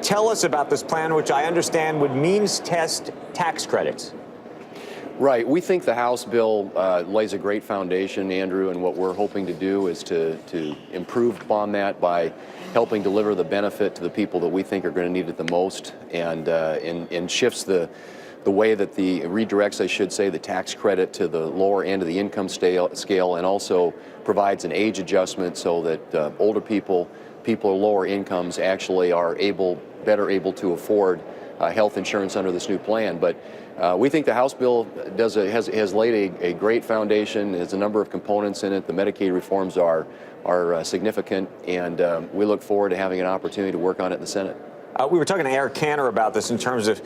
Tell us about this plan, which I understand would means test tax credits. Right. We think the House bill lays a great foundation, Andrew, and what we're hoping to do is to improve upon that by helping deliver the benefit to the people that we think are going to need it the most, and shifts the way that redirects, I should say, the tax credit to the lower end of the income scale, and also provides an age adjustment so that older people of lower incomes actually are better able to afford health insurance under this new plan. But we think the House bill has laid a great foundation. There's a number of components in it. The Medicaid reforms are significant, and we look forward to having an opportunity to work on it in the Senate. We were talking to Eric Cantor about this in terms of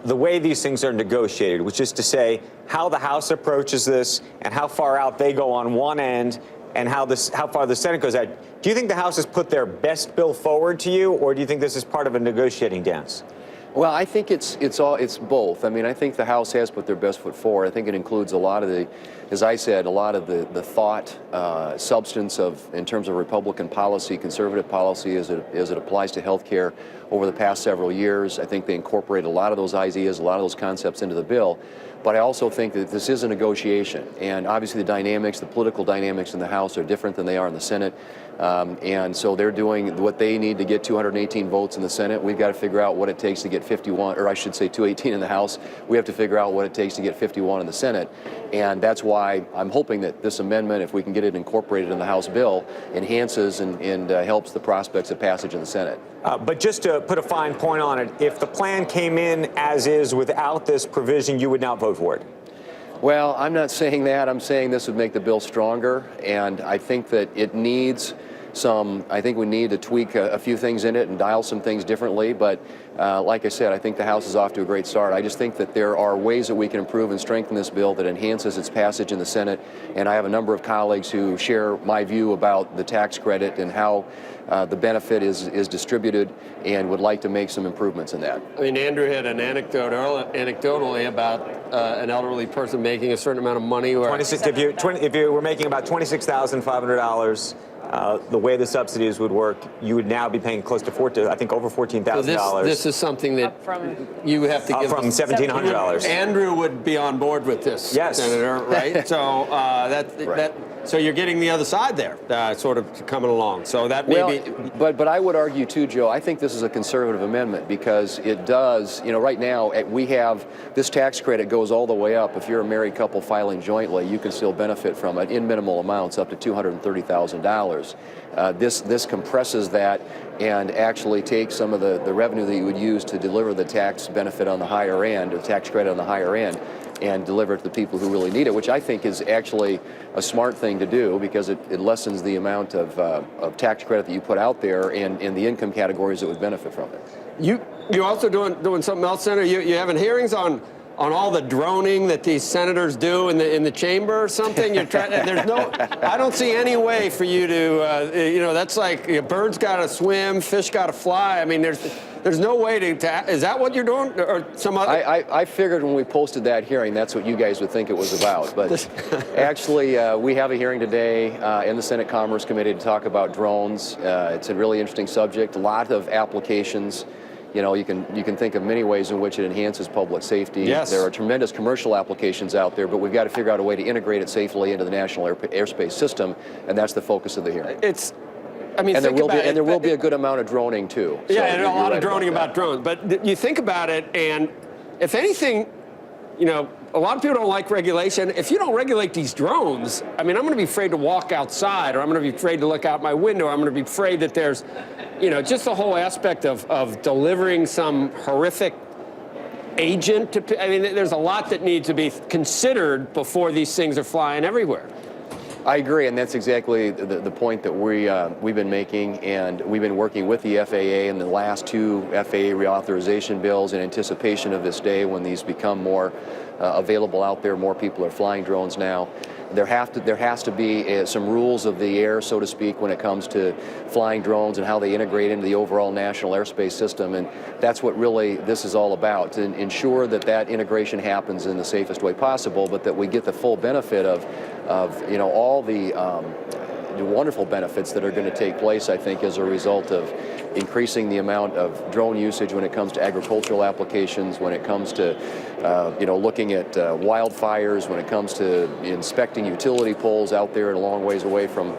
the way these things are negotiated, which is to say how the House approaches this and how far out they go on one end and how far the Senate goes out. Do you think the House has put their best bill forward to you, or do you think this is part of a negotiating dance? Well, I think it's both. I mean, I think the House has put their best foot forward. I think it includes a lot of as I said, a lot of the thought, substance in terms of Republican policy, conservative policy as it applies to health care over the past several years. I think they incorporate a lot of those ideas, a lot of those concepts into the bill. But I also think that this is a negotiation, and obviously the political dynamics in the House are different than they are in the Senate. And so they're doing what they need to get 218 votes in the Senate. We've got to figure out what it takes to get 51, or I should say 218 in the House. We have to figure out what it takes to get 51 in the Senate. And that's why I'm hoping that this amendment, if we can get it incorporated in the House bill, enhances and helps the prospects of passage in the Senate. But just to put a fine point on it, if the plan came in as is without this provision, you would not vote for it? Well, I'm not saying that. I'm saying this would make the bill stronger, and I think that it needs I think we need to tweak a few things in it and dial some things differently, but like I said, I think the House is off to a great start. I just think that there are ways that we can improve and strengthen this bill that enhances its passage in the Senate, and I have a number of colleagues who share my view about the tax credit and how the benefit is distributed, and would like to make some improvements in that. I mean, Andrew had an anecdotally about an elderly person making a certain amount of money. If you were making about $26,500, the way the subsidies would work, you would now be paying close to over $14,000. So this is something that you have to give from $1,700. Andrew would be on board with this, yes, Senator, right? So so you're getting the other side there, sort of coming along. So that may be. But I would argue too, Joe. I think this is a conservative amendment because it does. You know, right now we have this tax credit goes all the way up. If you're a married couple filing jointly, you can still benefit from it in minimal amounts up to $230,000. This compresses that and actually takes some of the revenue that you would use to deliver the tax benefit on the higher end, or tax credit on the higher end, and deliver it to the people who really need it, which I think is actually a smart thing to do because it lessens the amount of tax credit that you put out there and the income categories that would benefit from it. You're also doing something else, Senator. You having hearings on all the droning that these senators do in the chamber or something? I don't see any way for you to, that's like a bird's got to swim, fish got to fly. I mean, there's no way to, is that what you're doing, or some other? I figured when we posted that hearing, that's what you guys would think it was about. But actually, we have a hearing today in the Senate Commerce Committee to talk about drones. It's a really interesting subject, a lot of applications. You know, you can think of many ways in which it enhances public safety. Yes. There are tremendous commercial applications out there, but we've got to figure out a way to integrate it safely into the national airspace system, and that's the focus of the hearing. There will be a good amount of droning too. Yeah, and a lot of droning about drones. But you think about it, and if anything, a lot of people don't like regulation. If you don't regulate these drones, I mean, I'm going to be afraid to walk outside, or I'm going to be afraid to look out my window. I'm going to be afraid that there's, just the whole aspect of delivering some horrific agent to. I mean, there's a lot that needs to be considered before these things are flying everywhere. I agree, and that's exactly the point that we've been making, and we've been working with the FAA in the last two FAA reauthorization bills in anticipation of this day when these become more available out there. More people are flying drones now. There has to be some rules of the air, so to speak, when it comes to flying drones and how they integrate into the overall national airspace system, and that's what really this is all about, to ensure that integration happens in the safest way possible, but that we get the full benefit of all the wonderful benefits that are going to take place, I think, as a result of increasing the amount of drone usage when it comes to agricultural applications, when it comes to looking at wildfires, when it comes to inspecting utility poles out there and a long ways away from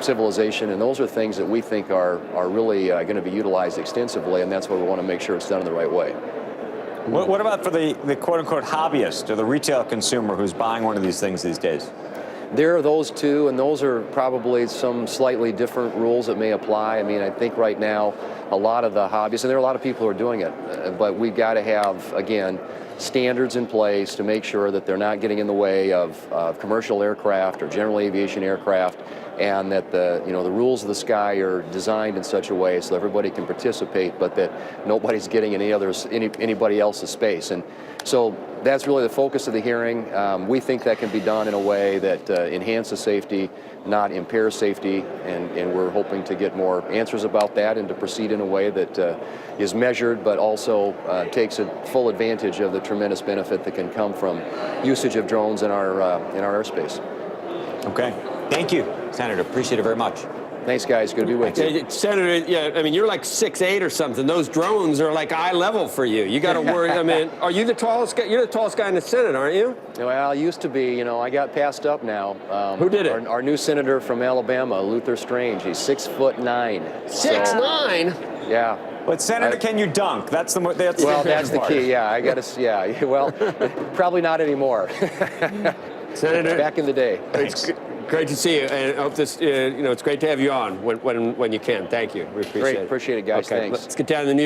civilization. And those are things that we think are really going to be utilized extensively, and that's why we want to make sure it's done in the right way. What about for the quote-unquote hobbyist or the retail consumer who's buying one of these things these days? There are those too, and those are probably some slightly different rules that may apply. I mean, I think right now a lot of the hobbyists, and there are a lot of people who are doing it, but we've got to have, again, standards in place to make sure that they're not getting in the way of commercial aircraft or general aviation aircraft, and that the rules of the sky are designed in such a way so everybody can participate, but that nobody's getting in anybody else's space. And so that's really the focus of the hearing. We think that can be done in a way that enhances safety, not impairs safety, and we're hoping to get more answers about that and to proceed in a way that is measured, but also takes a full advantage of the tremendous benefit that can come from usage of drones in our airspace. Okay. Thank you, Senator. Appreciate it very much. Thanks, guys. Good to be with you. Senator, yeah, I mean, you're like 6'8" or something. Those drones are like eye level for you. You got to worry. I mean, are you the tallest guy? You're the tallest guy in the Senate, aren't you? Well, I used to be. I got passed up now. Who did it? Our new senator from Alabama, Luther Strange. He's 6'9". 6'9"? Yeah. But Senator, can you dunk? That's the That's the key. Yeah, I got to. Yeah. Well, probably not anymore. Senator, back in the day. It's great to see you, and I hope this. It's great to have you on when you can. Thank you. We appreciate it. Great. Appreciate it, guys. Okay, Thanks. let's get down to the New York.